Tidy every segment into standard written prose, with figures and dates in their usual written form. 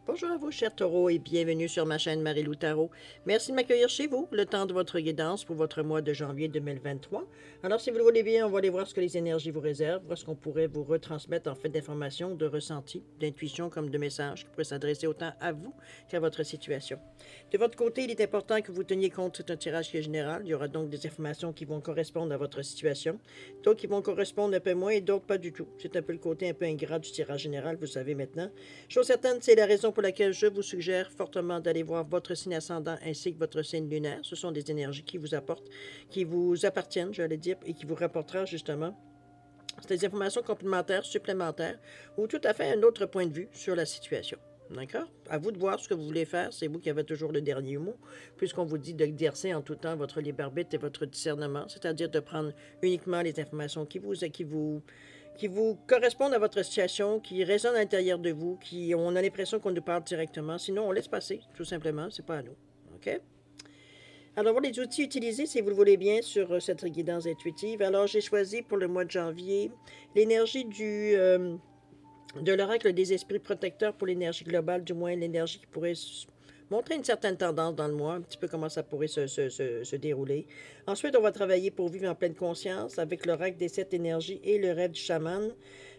Bonjour à vous, chers taureaux, et bienvenue sur ma chaîne Marie-Lou Tarot. Merci de m'accueillir chez vous, le temps de votre guidance pour votre mois de janvier 2023. Alors, si vous le voulez bien, on va aller voir ce que les énergies vous réservent, voir ce qu'on pourrait vous retransmettre en fait d'informations, de ressentis, d'intuitions comme de messages qui pourraient s'adresser autant à vous qu'à votre situation. De votre côté, il est important que vous teniez compte, c'est un tirage qui est général. Il y aura donc des informations qui vont correspondre à votre situation, d'autres qui vont correspondre un peu moins et d'autres pas du tout. C'est un peu le côté un peu ingrat du tirage général, vous savez maintenant. Chose certaine, c'est la raison pour laquelle je vous suggère fortement d'aller voir votre signe ascendant ainsi que votre signe lunaire. Ce sont des énergies qui vous apportent, qui vous appartiennent, j'allais dire, et qui vous rapportera justement des informations complémentaires, supplémentaires, ou tout à fait un autre point de vue sur la situation. D'accord? À vous de voir ce que vous voulez faire. C'est vous qui avez toujours le dernier mot, puisqu'on vous dit d'exercer en tout temps votre libre arbitre et votre discernement, c'est-à-dire de prendre uniquement les informations qui vous correspondent à votre situation, qui résonnent à l'intérieur de vous, qui on a l'impression qu'on nous parle directement. Sinon, on laisse passer, tout simplement. C'est pas à nous. OK? Alors, voilà les outils utilisés, si vous le voulez bien, sur cette guidance intuitive. Alors, j'ai choisi pour le mois de janvier l'énergie de l'oracle des esprits protecteurs pour l'énergie globale, du moins l'énergie qui pourrait montrer une certaine tendance dans le mois, un petit peu comment ça pourrait se dérouler. Ensuite, on va travailler pour vivre en pleine conscience avec l'oracle des 7 énergies et le rêve du chaman.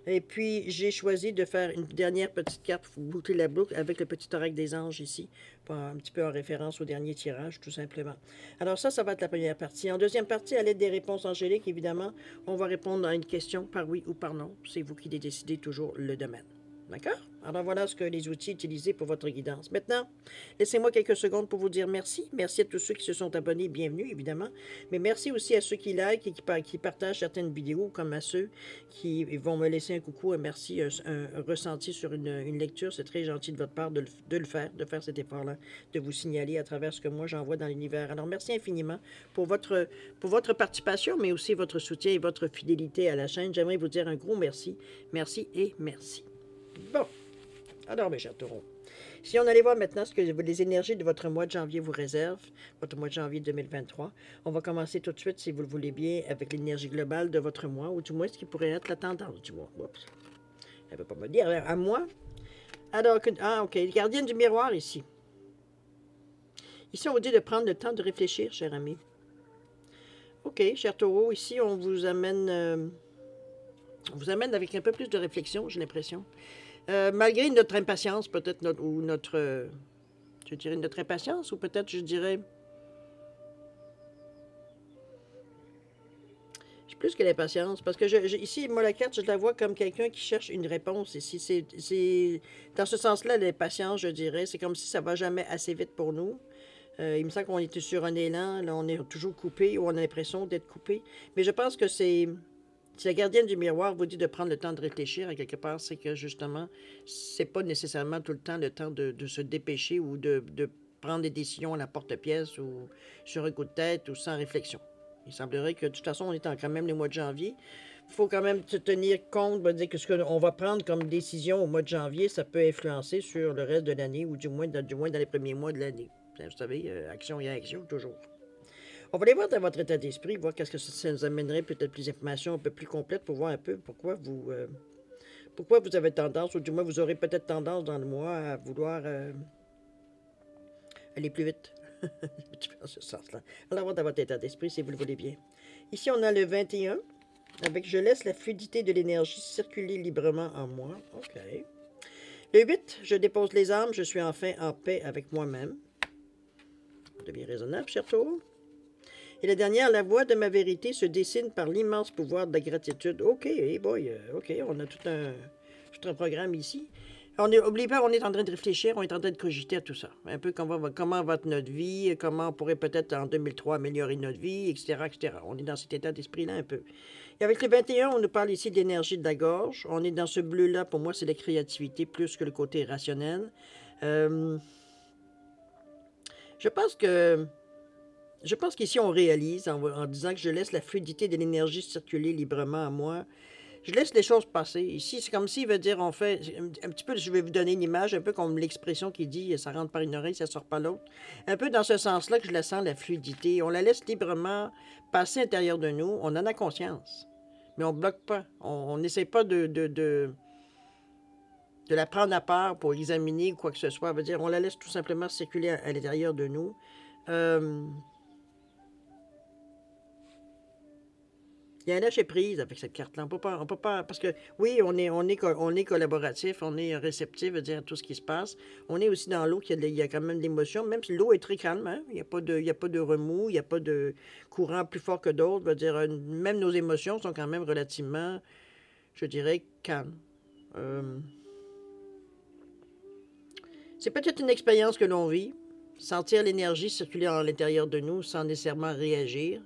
Et puis, j'ai choisi de faire une dernière petite carte pour boucler la boucle avec le petit oracle des anges ici, un petit peu en référence au dernier tirage, tout simplement. Alors ça va être la première partie. En deuxième partie, à l'aide des réponses angéliques, évidemment, on va répondre à une question par oui ou par non. C'est vous qui décidez toujours le domaine. D'accord? Alors voilà ce que les outils utilisés pour votre guidance. Maintenant, laissez-moi quelques secondes pour vous dire merci. Merci à tous ceux qui se sont abonnés, bienvenue évidemment. Mais merci aussi à ceux qui like et qui partagent certaines vidéos, comme à ceux qui vont me laisser un coucou, un merci, un ressenti sur une lecture. C'est très gentil de votre part de le faire, de faire cet effort-là, de vous signaler à travers ce que moi j'envoie dans l'univers. Alors merci infiniment pour votre participation, mais aussi votre soutien et votre fidélité à la chaîne. J'aimerais vous dire un gros merci. Merci et merci. Bon, alors mes chers taureaux, si on allait voir maintenant ce que les énergies de votre mois de janvier vous réservent, votre mois de janvier 2023, on va commencer tout de suite, si vous le voulez bien, avec l'énergie globale de votre mois, ou du moins ce qui pourrait être la tendance du mois. Oups. Elle ne veut pas me dire à moi. Alors, ok, gardienne du miroir ici. Ici, on vous dit de prendre le temps de réfléchir, cher ami. Ok, cher taureau, ici, on vous amène avec un peu plus de réflexion, j'ai l'impression. Malgré notre impatience, peut-être, je dirais notre impatience, ou peut-être, je dirais, plus que l'impatience, parce que ici, moi, la carte, je la vois comme quelqu'un qui cherche une réponse. Ici, c'est dans ce sens-là, l'impatience, je dirais, c'est comme si ça va jamais assez vite pour nous. Il me semble qu'on était sur un élan, là, on est toujours coupé, ou on a l'impression d'être coupé. Mais je pense que si la gardienne du miroir vous dit de prendre le temps de réfléchir, à quelque part, c'est que justement, c'est pas nécessairement tout le temps de se dépêcher ou de prendre des décisions à la porte-pièce ou sur un coup de tête ou sans réflexion. Il semblerait que de toute façon, on est quand même le mois de janvier. Il faut quand même se tenir compte, dire que ce qu'on va prendre comme décision au mois de janvier, ça peut influencer sur le reste de l'année ou du moins dans les premiers mois de l'année. Vous savez, action et action, toujours. On va aller voir dans votre état d'esprit, voir qu'est-ce que ça nous amènerait, peut-être plus d'informations un peu plus complètes pour voir un peu pourquoi vous avez tendance, ou du moins vous aurez peut-être tendance dans le mois à vouloir aller plus vite. Dans ce sens-là. Alors, voir dans votre état d'esprit, si vous le voulez bien. Ici, on a le 21, avec « Je laisse la fluidité de l'énergie circuler librement en moi ». OK. Le 8, « Je dépose les armes, je suis enfin en paix avec moi-même ». Ça devient raisonnable, cher taureau. Et la dernière, la voix de ma vérité se dessine par l'immense pouvoir de la gratitude. OK, hey boy, OK, on a tout un programme ici. N'oubliez pas, on est en train de réfléchir, on est en train de cogiter à tout ça. Un peu comment va être notre vie, comment on pourrait peut-être en 2003 améliorer notre vie, etc., etc. On est dans cet état d'esprit-là un peu. Et avec le 21, on nous parle ici d'énergie de la gorge. On est dans ce bleu-là, pour moi, c'est la créativité plus que le côté rationnel. Je pense qu'ici, on réalise, en disant que je laisse la fluidité de l'énergie circuler librement à moi. Je laisse les choses passer. Ici, c'est comme s'il veut dire, on fait, un petit peu, je vais vous donner une image, un peu comme l'expression qui dit, ça rentre par une oreille, ça sort par l'autre. Un peu dans ce sens-là que je la sens, la fluidité. On la laisse librement passer à l'intérieur de nous. On en a conscience. Mais on ne bloque pas. On n'essaie pas de de la prendre à part pour examiner quoi que ce soit. Ça veut dire, on la laisse tout simplement circuler à l'intérieur de nous. Il y a un lâcher-prise avec cette carte-là. On peut pas, parce que oui, on est collaboratif, on est réceptif, veut dire, à tout ce qui se passe. On est aussi dans l'eau, il y a quand même de l'émotion, même si l'eau est très calme, hein? Il y a pas de remous, il n'y a pas de courant plus fort que d'autres. Veut dire, même nos émotions sont quand même relativement, je dirais, calmes. C'est peut-être une expérience que l'on vit, sentir l'énergie circuler à l'intérieur de nous sans nécessairement réagir.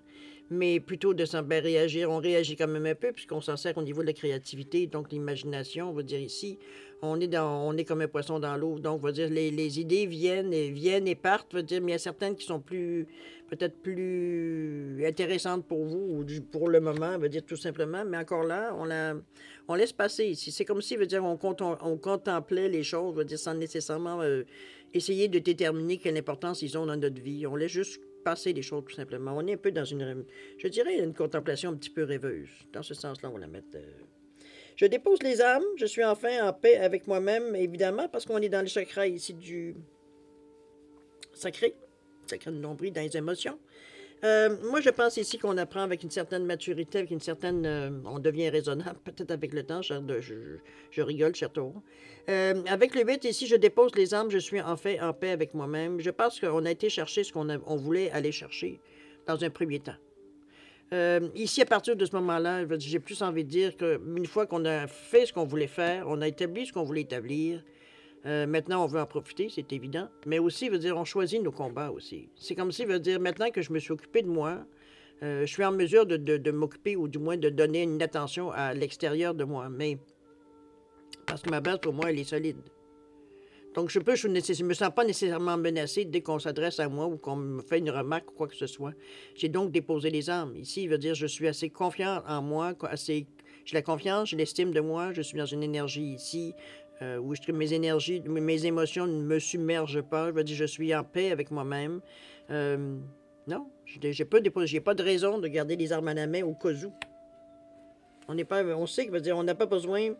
Mais plutôt de s'en réagir, on réagit quand même un peu, puisqu'on s'en sert au niveau de la créativité, donc l'imagination, on va dire ici, on est comme un poisson dans l'eau, donc on va dire les idées viennent et partent, on va dire, mais il y a certaines qui sont peut-être plus intéressantes pour vous, ou pour le moment, on va dire tout simplement, mais encore là, on laisse passer ici. C'est comme si, veut dire, on contemplait les choses, on va dire, sans nécessairement essayer de déterminer quelle importance ils ont dans notre vie. On laisse juste passer les choses, tout simplement. On est un peu dans je dirais, une contemplation un petit peu rêveuse. Dans ce sens-là, on va la mettre... Je dépose les âmes. Je suis enfin en paix avec moi-même, évidemment, parce qu'on est dans le chakra ici du sacré de nombril, dans les émotions. Moi, je pense ici qu'on apprend avec une certaine maturité, avec une certaine... on devient raisonnable, peut-être avec le temps. Je rigole, cher taureau. Avec le 8, ici, je dépose les âmes, je suis enfin en paix avec moi-même. Je pense qu'on a été chercher ce on voulait aller chercher dans un premier temps. Ici, à partir de ce moment-là, j'ai plus envie de dire qu'une fois qu'on a fait ce qu'on voulait faire, on a établi ce qu'on voulait établir, maintenant, on veut en profiter, c'est évident. Mais aussi, veut dire, on choisit nos combats aussi. C'est comme si, veut dire, maintenant que je me suis occupé de moi, je suis en mesure de m'occuper, ou du moins de donner une attention à l'extérieur de moi. Mais parce que ma base, pour moi, elle est solide. Donc, je ne me sens pas nécessairement menacé dès qu'on s'adresse à moi ou qu'on me fait une remarque ou quoi que ce soit. J'ai donc déposé les armes. Ici, il veut dire je suis assez confiant en moi, j'ai la confiance, j'ai l'estime de moi, je suis dans une énergie ici où mes émotions ne me submergent pas. Je veux dire, je suis en paix avec moi-même. Non, j'ai pas de raison de garder les armes à la main au cas où. On sait que veut dire, on n'a pas besoin.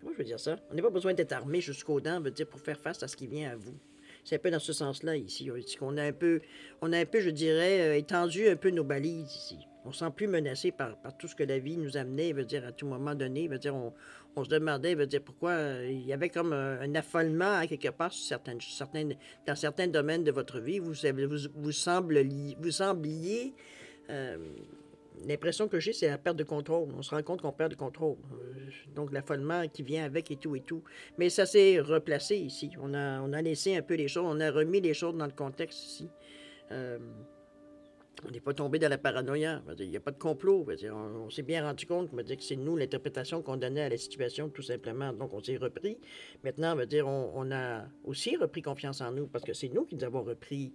Comment je veux dire ça? On n'a pas besoin d'être armé jusqu'aux dents, veut dire, pour faire face à ce qui vient à vous. C'est un peu dans ce sens-là, ici. On a un peu, je dirais, étendu un peu nos balises, ici. On ne se sent plus menacé par tout ce que la vie nous amenait, veut dire, à tout moment donné. Veut dire, on se demandait, veut dire, pourquoi il y avait comme un affolement, à quelque part, dans certains domaines de votre vie. Vous sembliez... l'impression que j'ai, c'est la perte de contrôle. On se rend compte qu'on perd de contrôle. Donc, l'affolement qui vient avec et tout et tout. Mais ça s'est replacé ici. On a laissé un peu les choses, on a remis les choses dans le contexte ici. On n'est pas tombé dans la paranoïa. Il n'y a pas de complot. On s'est bien rendu compte que c'est nous l'interprétation qu'on donnait à la situation, tout simplement. Donc, on s'est repris. Maintenant, on a aussi repris confiance en nous, parce que c'est nous qui nous avons repris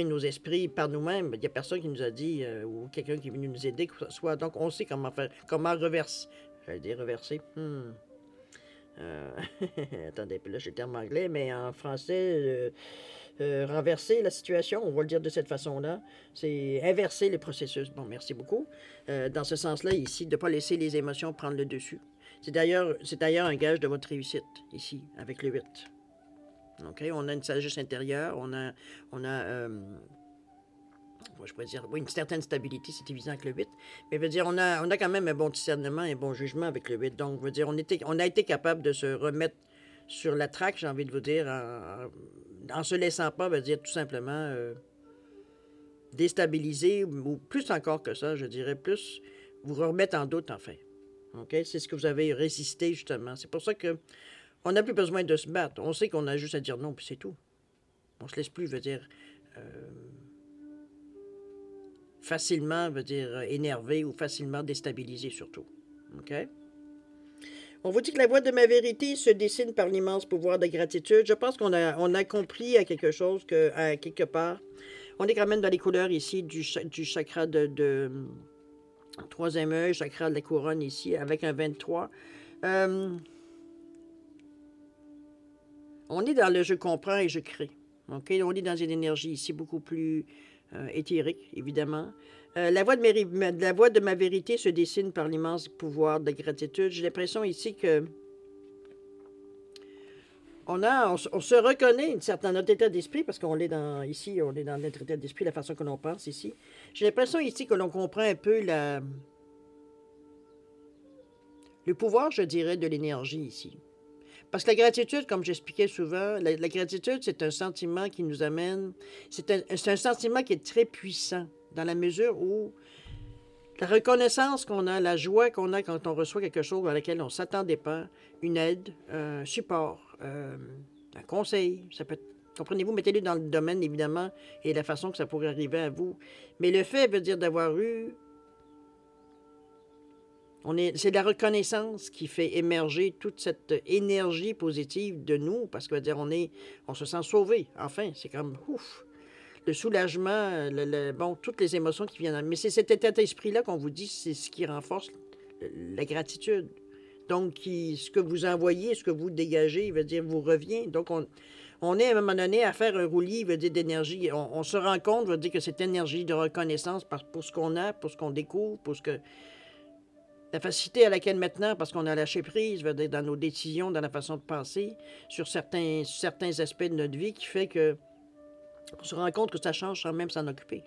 nos esprits par nous-mêmes. Il n'y a personne qui nous a dit, ou quelqu'un qui est venu nous aider, que ce soit. Donc, on sait comment faire, comment reverser. J'allais dire reverser. Attendez, puis là, j'ai le terme anglais, mais en français... renverser la situation, on va le dire de cette façon-là, c'est inverser le processus. Bon, merci beaucoup. Dans ce sens-là, ici, de ne pas laisser les émotions prendre le dessus. C'est d'ailleurs un gage de votre réussite, ici, avec le 8. OK? On a une sagesse intérieure, je pourrais dire, oui, une certaine stabilité, c'est évident avec le 8. Mais veut dire, on a quand même un bon discernement, un bon jugement avec le 8. Donc, veut dire, on a été capable de se remettre sur la traque, j'ai envie de vous dire, en se laissant pas, veut dire tout simplement déstabiliser, ou plus encore que ça, je dirais, plus vous remettre en doute, en fait. OK? C'est ce que vous avez résisté, justement. C'est pour ça que on n'a plus besoin de se battre. On sait qu'on a juste à dire non, puis c'est tout. On se laisse plus, veut dire, facilement, veut dire, énervé ou facilement déstabilisé, surtout. OK? On vous dit que la voie de ma vérité se dessine par l'immense pouvoir de gratitude. Je pense qu'on a compris à quelque chose, à quelque part, on est quand même dans les couleurs ici du chakra de troisième œil, chakra de la couronne ici, avec un 23. On est dans le je comprends et je crée. Okay? On est dans une énergie ici beaucoup plus éthérique, évidemment. La voie de ma vérité se dessine par l'immense pouvoir de gratitude. J'ai l'impression ici que On se reconnaît dans notre état d'esprit, parce qu'on est ici, on est dans notre état d'esprit, la façon que l'on pense ici. J'ai l'impression ici que l'on comprend un peu le pouvoir, je dirais, de l'énergie ici. Parce que la gratitude, comme j'expliquais souvent, la gratitude, c'est un sentiment qui nous amène, c'est un sentiment qui est très puissant, dans la mesure où la reconnaissance qu'on a, la joie qu'on a quand on reçoit quelque chose à laquelle on ne s'attendait pas, une aide, un support, un conseil, ça peut être, comprenez-vous, mettez-le dans le domaine, évidemment, et la façon que ça pourrait arriver à vous. Mais le fait veut dire d'avoir eu, c'est la reconnaissance qui fait émerger toute cette énergie positive de nous, parce que veut dire on se sent sauvé, enfin, c'est comme, ouf, le soulagement, bon, toutes les émotions qui viennent. Mais c'est cet état d'esprit-là qu'on vous dit, c'est ce qui renforce la gratitude. Donc, ce que vous envoyez, ce que vous dégagez, veut dire, vous revient. Donc, on est à un moment donné à faire un roulis, veut dire, d'énergie. On se rend compte, veut dire, que cette énergie de reconnaissance pour ce qu'on a, pour ce qu'on découvre, pour ce que... La facilité à laquelle maintenant, parce qu'on a lâché prise, veut dire, dans nos décisions, dans la façon de penser, sur certains aspects de notre vie, qui fait que on se rend compte que ça change sans même s'en occuper.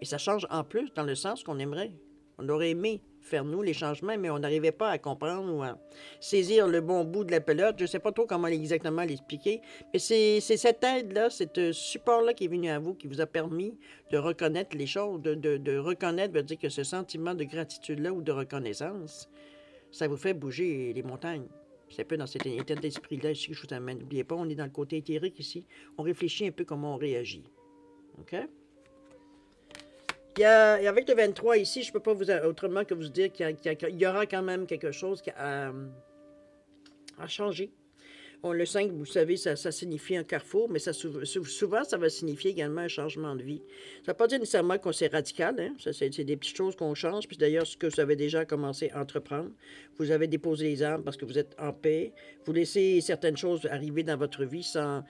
Et ça change en plus dans le sens qu'on aimerait. On aurait aimé faire, nous, les changements, mais on n'arrivait pas à comprendre ou à saisir le bon bout de la pelote. Je ne sais pas trop comment exactement l'expliquer, mais c'est cette aide-là, ce support-là qui est venu à vous, qui vous a permis de reconnaître les choses, de reconnaître, veut dire que ce sentiment de gratitude-là ou de reconnaissance, ça vous fait bouger les montagnes. C'est un peu dans cet état d'esprit-là ici que je vous amène. N'oubliez pas, on est dans le côté éthérique ici. On réfléchit un peu comment on réagit. OK? Et avec le 23 ici, je ne peux pas vous autrement que vous dire qu'il y aura quand même quelque chose à changer. Le 5, vous savez, ça signifie un carrefour, mais souvent, ça va signifier également un changement de vie. Ça ne veut pas dire nécessairement qu'on c'est radical, hein? C'est des petites choses qu'on change. Puis d'ailleurs, ce que vous avez déjà commencé à entreprendre, vous avez déposé les armes parce que vous êtes en paix. Vous laissez certaines choses arriver dans votre vie sans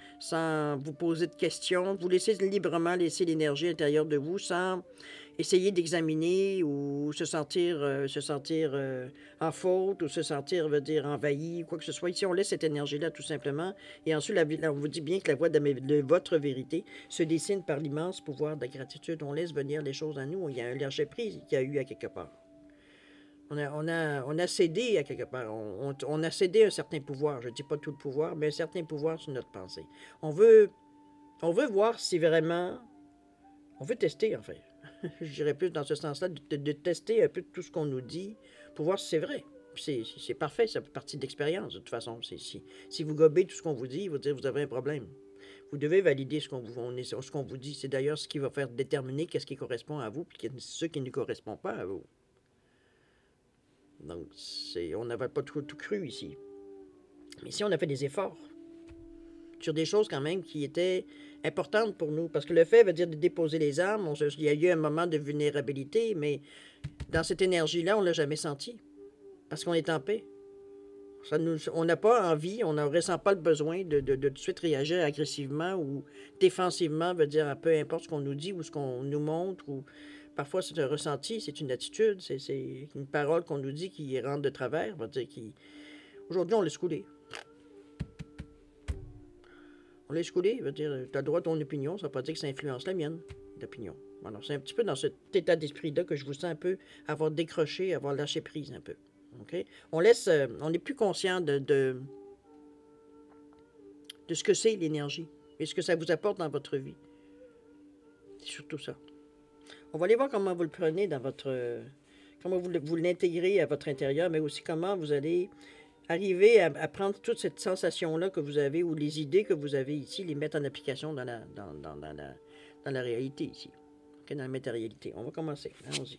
vous poser de questions. Vous laissez librement laisser l'énergie intérieure de vous sans essayer d'examiner ou se sentir en faute ou se sentir, veut dire, envahi, quoi que ce soit. Ici, on laisse cette énergie-là, tout simplement. Et ensuite, on vous dit bien que la voie de votre vérité se dessine par l'immense pouvoir de la gratitude. On laisse venir les choses à nous. Il y a un lâcher-prise qu'il y a eu à quelque part. On a cédé à quelque part. On a cédé un certain pouvoir. Je ne dis pas tout le pouvoir, mais un certain pouvoir sur notre pensée. On veut voir si vraiment... On veut tester, en fait. Je dirais plus dans ce sens-là, de tester un peu tout ce qu'on nous dit pour voir si c'est vrai. C'est parfait, ça fait partie de l'expérience, de toute façon. Si vous gobez tout ce qu'on vous dit, vous dire vous avez un problème. Vous devez valider ce qu'on vous dit. C'est d'ailleurs ce qui va faire déterminer qu'est-ce qui correspond à vous et ce qui ne correspond pas à vous. Donc, on n'avait pas tout cru ici. Mais ici, on a fait des efforts sur des choses quand même qui étaient importantes pour nous. Parce que le fait veut dire de déposer les armes. Il y a eu un moment de vulnérabilité, mais dans cette énergie-là, on ne l'a jamais senti. Parce qu'on est en paix. On n'a pas envie, on ne ressent pas le besoin de tout de suite réagir agressivement ou défensivement, veut dire peu importe ce qu'on nous dit ou ce qu'on nous montre. Ou parfois, c'est un ressenti, c'est une attitude, c'est une parole qu'on nous dit qui rentre de travers. Veut dire aujourd'hui, on laisse couler. On laisse couler, veut dire, tu as le droit à ton opinion, ça ne veut pas dire que ça influence la mienne, l'opinion. Alors, c'est un petit peu dans cet état d'esprit-là que je vous sens un peu avoir décroché, avoir lâché prise un peu. Okay? On est plus conscient de ce que c'est l'énergie et ce que ça vous apporte dans votre vie. C'est surtout ça. On va aller voir comment vous le prenez dans comment vous l'intégrez à votre intérieur, mais aussi comment vous allez arriver à prendre toute cette sensation-là que vous avez ou les idées que vous avez ici, les mettre en application dans la réalité ici, okay, dans la matérialité. On va commencer. Allons-y.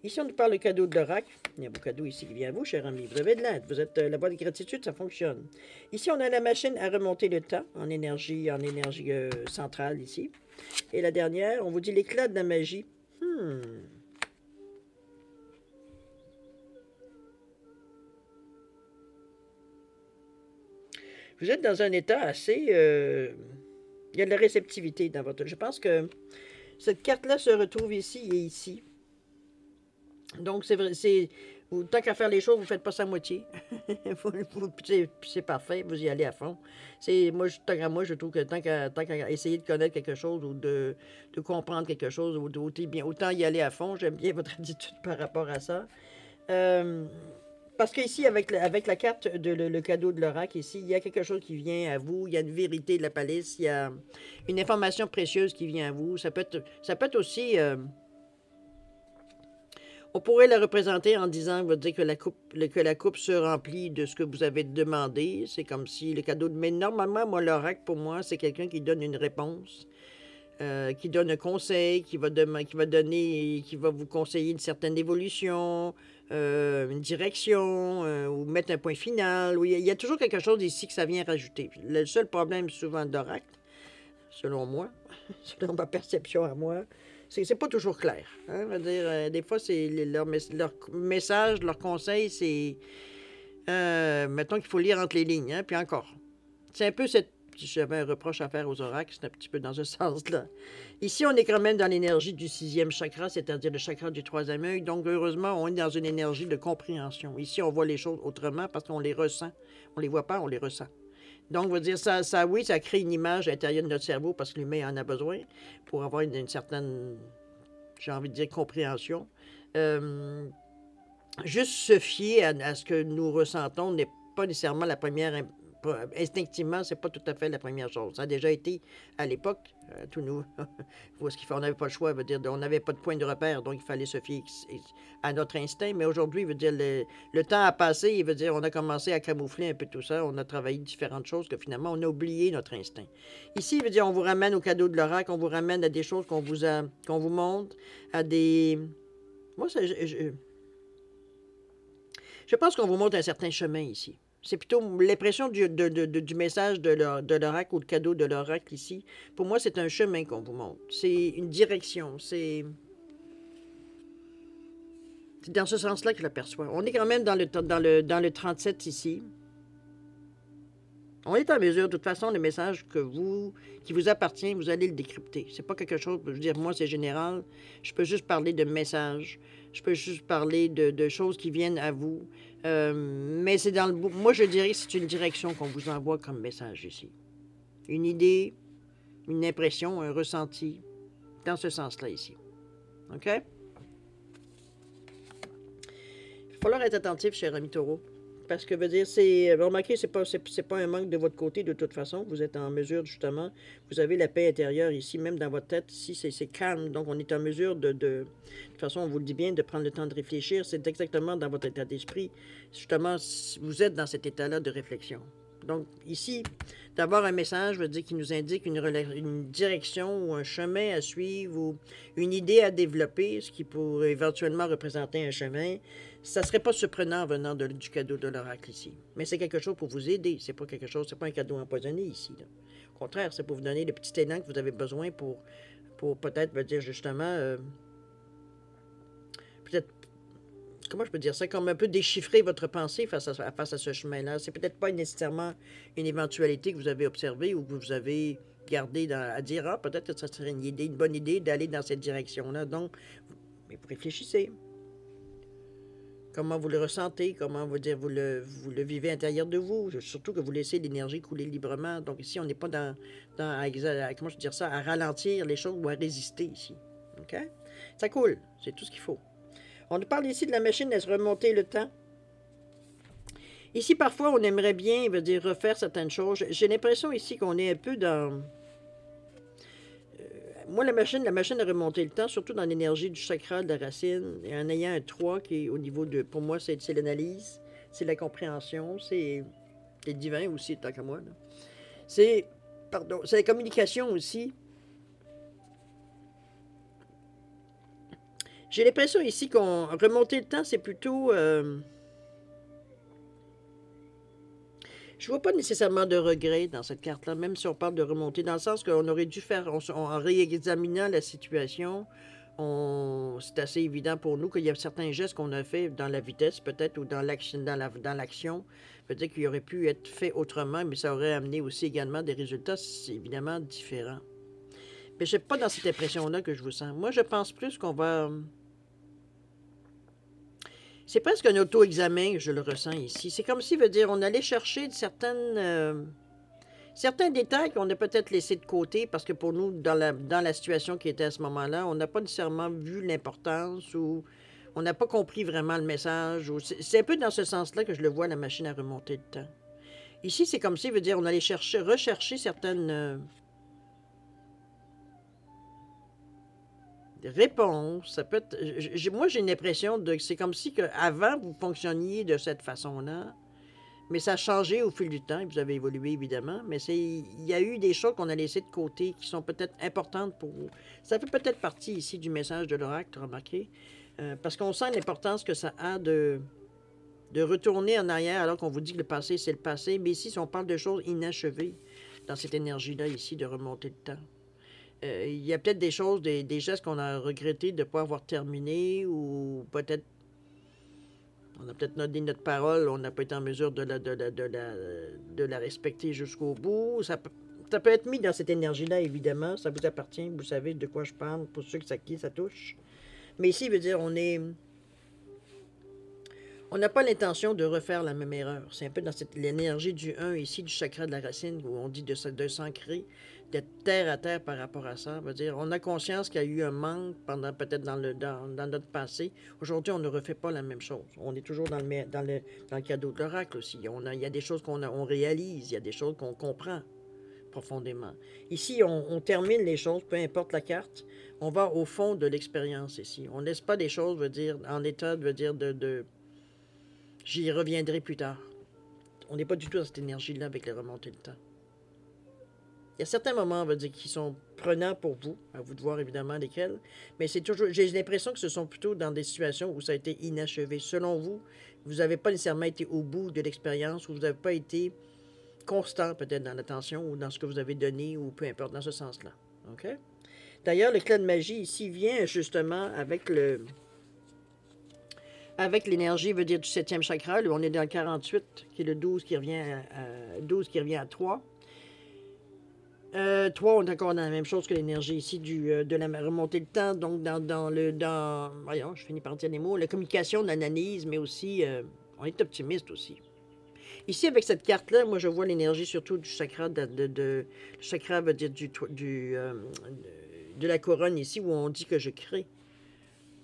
Ici, on nous parle de cadeau de l'oracle. Il y a un beau cadeau ici qui vient à vous, cher ami. Vous avez de l'aide. Vous êtes la voie de gratitude, ça fonctionne. Ici, on a la machine à remonter le temps en énergie centrale ici. Et la dernière, on vous dit l'éclat de la magie. Vous êtes dans un état assez... il y a de la réceptivité dans votre... Je pense que cette carte-là se retrouve ici et ici. Donc, c'est vrai, Ou tant qu'à faire les choses, vous ne faites pas ça à moitié. C'est parfait, vous y allez à fond. Moi, tant qu'à moi, je trouve que tant qu'à essayer de connaître quelque chose ou de comprendre quelque chose, autant y aller à fond. J'aime bien votre attitude par rapport à ça. Euh, Parce qu'ici, avec la carte le cadeau de l'oracle, ici, il y a quelque chose qui vient à vous, il y a une vérité de la palisse, il y a une information précieuse qui vient à vous. Ça peut être aussi... on pourrait la représenter en disant, on va dire que la coupe se remplit de ce que vous avez demandé. C'est comme si le cadeau... Mais normalement, moi, l'oracle, pour moi, c'est quelqu'un qui donne une réponse. Qui donne un conseil, qui va vous conseiller une certaine évolution, une direction, ou mettre un point final. Oui, il y a toujours quelque chose ici que ça vient rajouter. Le seul problème souvent d'oracle, selon moi, selon ma perception à moi, c'est pas toujours clair. Hein? Je veux dire, des fois, leur message, leur conseil, c'est... mettons qu'il faut lire entre les lignes, hein? Puis encore. C'est un peu cette... Si j'avais un reproche à faire aux oracles, c'est un petit peu dans ce sens-là. Ici, on est quand même dans l'énergie du 6e chakra, c'est-à-dire le chakra du 3e œil. Donc, heureusement, on est dans une énergie de compréhension. Ici, on voit les choses autrement parce qu'on les ressent. On les voit pas, on les ressent. Donc, on va dire, oui, ça crée une image à l'intérieur de notre cerveau parce que l'humain en a besoin pour avoir une certaine, j'ai envie de dire, compréhension. Juste se fier à ce que nous ressentons n'est pas nécessairement la première. Instinctivement, c'est pas tout à fait la première chose. Ça a déjà été à l'époque, tout nous, on n'avait pas le choix, veut dire, on n'avait pas de point de repère, donc il fallait se fier à notre instinct. Mais aujourd'hui, veut dire, le temps a passé, il veut dire, on a commencé à camoufler un peu tout ça, on a travaillé différentes choses que finalement, on a oublié notre instinct. Ici, il veut dire, on vous ramène au cadeau de l'oracle, on vous ramène à des choses qu'on vous montre, à des... Moi, je pense qu'on vous montre un certain chemin ici. C'est plutôt l'impression du message de l'oracle ou le cadeau de l'oracle ici. Pour moi, c'est un chemin qu'on vous montre. C'est une direction. C'est dans ce sens-là que je l'aperçois. On est quand même dans le 37 ici. On est en mesure, de toute façon, le message qui vous appartient, vous allez le décrypter. C'est pas quelque chose, je veux dire, moi, c'est général. Je peux juste parler de messages. Je peux juste parler de choses qui viennent à vous. Mais c'est dans le... Moi, je dirais que c'est une direction qu'on vous envoie comme message ici. Une idée, une impression, un ressenti, dans ce sens-là ici. OK? Il va falloir être attentif, cher ami Taureau. Parce que, veut dire, remarquez, c'est pas un manque de votre côté, de toute façon. Vous êtes en mesure, justement, vous avez la paix intérieure ici, même dans votre tête. Ici, c'est calme. Donc, on est en mesure de toute façon, on vous le dit bien, de prendre le temps de réfléchir. C'est exactement dans votre état d'esprit. Justement, vous êtes dans cet état-là de réflexion. Donc, ici, d'avoir un message, veut dire qu'il nous indique une direction ou un chemin à suivre ou une idée à développer, ce qui pourrait éventuellement représenter un chemin. Ça ne serait pas surprenant venant du cadeau de l'oracle ici. Mais c'est quelque chose pour vous aider. C'est pas quelque chose, c'est pas un cadeau empoisonné ici. Là. Au contraire, c'est pour vous donner le petit élan que vous avez besoin pour peut-être, veut dire justement, peut-être, comment je peux dire ça, comme un peu déchiffrer votre pensée face à ce chemin-là. C'est peut-être pas nécessairement une éventualité que vous avez observée ou que vous avez gardé à dire, ah, peut-être que ça serait une bonne idée d'aller dans cette direction-là. Donc, mais vous réfléchissez. Comment vous le ressentez, comment vous le vivez à l'intérieur de vous, surtout que vous laissez l'énergie couler librement. Donc ici, on n'est pas comment je veux dire ça, à ralentir les choses ou à résister ici. OK? Ça coule, c'est tout ce qu'il faut. On nous parle ici de la machine à se remonter le temps. Ici, parfois, on aimerait bien, veut dire, refaire certaines choses. J'ai l'impression ici qu'on est un peu dans... Moi, la machine a remonté le temps, surtout dans l'énergie du chakra de la racine, et en ayant un 3 qui est au niveau de... Pour moi, c'est l'analyse, c'est la compréhension, c'est divin aussi, tant qu'à moi. C'est la communication aussi. J'ai l'impression ici qu'on... Remonter le temps, c'est plutôt... Je vois pas nécessairement de regret dans cette carte-là, même si on parle de remonter, dans le sens qu'on aurait dû faire, en réexaminant la situation, c'est assez évident pour nous qu'il y a certains gestes qu'on a fait dans la vitesse, peut-être, ou dans l'action, peut-être qu'il aurait pu être fait autrement, mais ça aurait amené aussi également des résultats, évidemment, différents. Mais je n'ai pas dans cette impression-là que je vous sens. Moi, je pense plus qu'on va... C'est presque un auto-examen, je le ressens ici. C'est comme si, veut dire, on allait chercher certains détails qu'on a peut-être laissés de côté parce que pour nous, dans la situation qui était à ce moment-là, on n'a pas nécessairement vu l'importance ou on n'a pas compris vraiment le message. C'est un peu dans ce sens-là que je le vois, la machine à remonter le temps. Ici, c'est comme si, veut dire, on allait rechercher certaines réponses. Ça peut être, moi, j'ai une impression de que c'est comme si avant vous fonctionniez de cette façon-là. Mais ça a changé au fil du temps, et vous avez évolué évidemment, mais il y a eu des choses qu'on a laissées de côté qui sont peut-être importantes pour vous. Ça fait peut-être partie ici du message de l'oracle, remarquez, parce qu'on sent l'importance que ça a de retourner en arrière alors qu'on vous dit que le passé, c'est le passé, mais ici, si on parle de choses inachevées, dans cette énergie-là ici, de remonter le temps. Il y a peut-être des choses, des gestes qu'on a regrettés de ne pas avoir terminés, ou peut-être on a peut-être dit notre parole, on n'a pas été en mesure de la respecter jusqu'au bout. Ça peut être mis dans cette énergie-là, évidemment. Ça vous appartient, vous savez de quoi je parle, pour ceux qui ça touche. Mais ici, il veut dire, on n'a pas l'intention de refaire la même erreur. C'est un peu dans l'énergie du 1 ici, du chakra de la racine, où on dit de s'ancrer, d'être terre à terre par rapport à ça. Veut dire, on a conscience qu'il y a eu un manque pendant peut-être dans notre passé. Aujourd'hui, on ne refait pas la même chose. On est toujours dans le cadeau de l'oracle aussi. Il y a des choses on réalise, il y a des choses qu'on comprend profondément. Ici, on termine les choses, peu importe la carte. On va au fond de l'expérience ici. On ne laisse pas des choses, veut dire, en état, veut dire, j'y reviendrai plus tard. On n'est pas du tout dans cette énergie-là avec les remontées de temps. Il y a certains moments, on va dire, qui sont prenants pour vous, à vous de voir évidemment lesquels, mais c'est toujours, j'ai l'impression que ce sont plutôt dans des situations où ça a été inachevé. Selon vous, vous n'avez pas nécessairement été au bout de l'expérience, ou vous n'avez pas été constant peut-être dans l'attention ou dans ce que vous avez donné, ou peu importe, dans ce sens-là. OK? D'ailleurs, le clan de magie ici vient justement avec l'énergie, veut dire du 7e chakra. Là, on est dans le 48, qui est le 12 qui revient à 3. 3, on est encore dans la même chose que l'énergie ici de la remontée de temps. Donc, voyons, je finis par dire les mots. La communication, l'analyse, mais aussi, on est optimiste aussi. Ici, avec cette carte-là, moi, je vois l'énergie surtout du chakra, le chakra veut dire de la couronne ici, où on dit que je crée.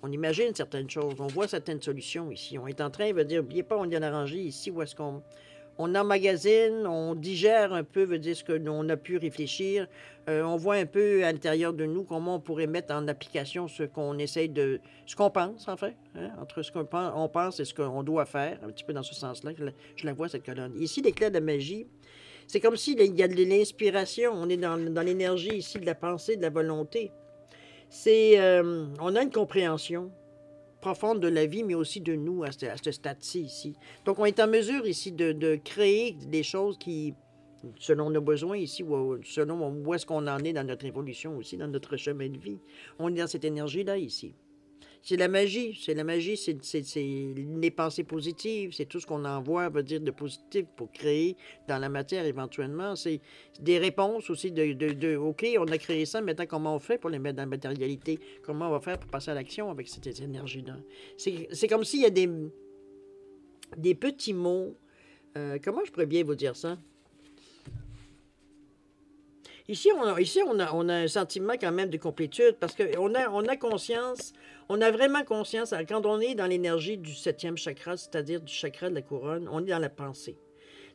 On imagine certaines choses, on voit certaines solutions ici. On est en train, veut dire, n'oubliez pas, on est dans la rangée ici où est-ce qu'on emmagasine, on digère un peu, veut dire ce qu'on a pu réfléchir. On voit un peu à l'intérieur de nous comment on pourrait mettre en application ce qu'on essaye ce qu'on pense, en fait, hein, entre ce qu'on pense et ce qu'on doit faire, un petit peu dans ce sens-là, que je la vois, cette colonne. Ici, l'éclat de la magie, c'est comme s'il y a de l'inspiration, on est dans l'énergie ici de la pensée, de la volonté. On a une compréhension profonde de la vie, mais aussi de nous à ce stade-ci ici. Donc, on est en mesure ici de créer des choses qui, selon nos besoins ici, ou selon où est-ce qu'on en est dans notre évolution aussi, dans notre chemin de vie. On est dans cette énergie-là ici. C'est la magie, c'est les pensées positives, c'est tout ce qu'on envoie, veut dire, de positif pour créer dans la matière éventuellement. C'est des réponses aussi OK, on a créé ça, maintenant comment on fait pour les mettre dans la matérialité? Comment on va faire pour passer à l'action avec cette énergie-là? C'est comme s'il y a des petits mots, comment je pourrais bien vous dire ça? Ici, on a un sentiment quand même de complétude parce qu'on a conscience, on a vraiment conscience, quand on est dans l'énergie du 7e chakra, c'est-à-dire du chakra de la couronne, on est dans la pensée.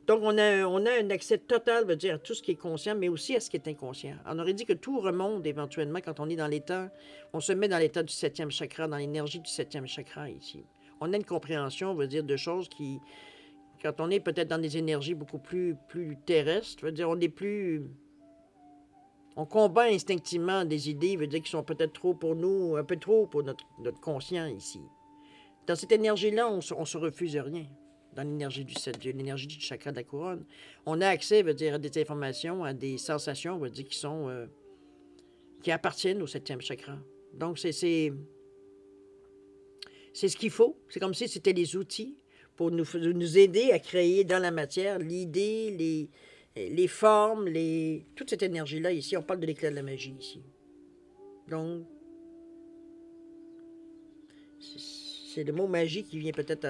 Donc, on a un accès total, veut dire, à tout ce qui est conscient, mais aussi à ce qui est inconscient. On aurait dit que tout remonte éventuellement quand on est dans l'état, on se met dans l'état du 7e chakra, dans l'énergie du 7e chakra ici. On a une compréhension, veut dire, de choses qui, quand on est peut-être dans des énergies beaucoup plus terrestres, veut dire, on est plus... On combat instinctivement des idées, veut dire qui sont peut-être trop pour nous, un peu trop pour notre conscient ici. Dans cette énergie-là, on ne se refuse rien. Dans l'énergie l'énergie du chakra de la couronne, on a accès, veut dire, à des informations, à des sensations, veut dire, qui appartiennent au 7e chakra. Donc, c'est ce qu'il faut. C'est comme si c'était les outils pour nous aider à créer dans la matière l'idée, les formes, toute cette énergie-là ici. On parle de l'éclat de la magie ici. Donc, c'est le mot magie qui vient peut-être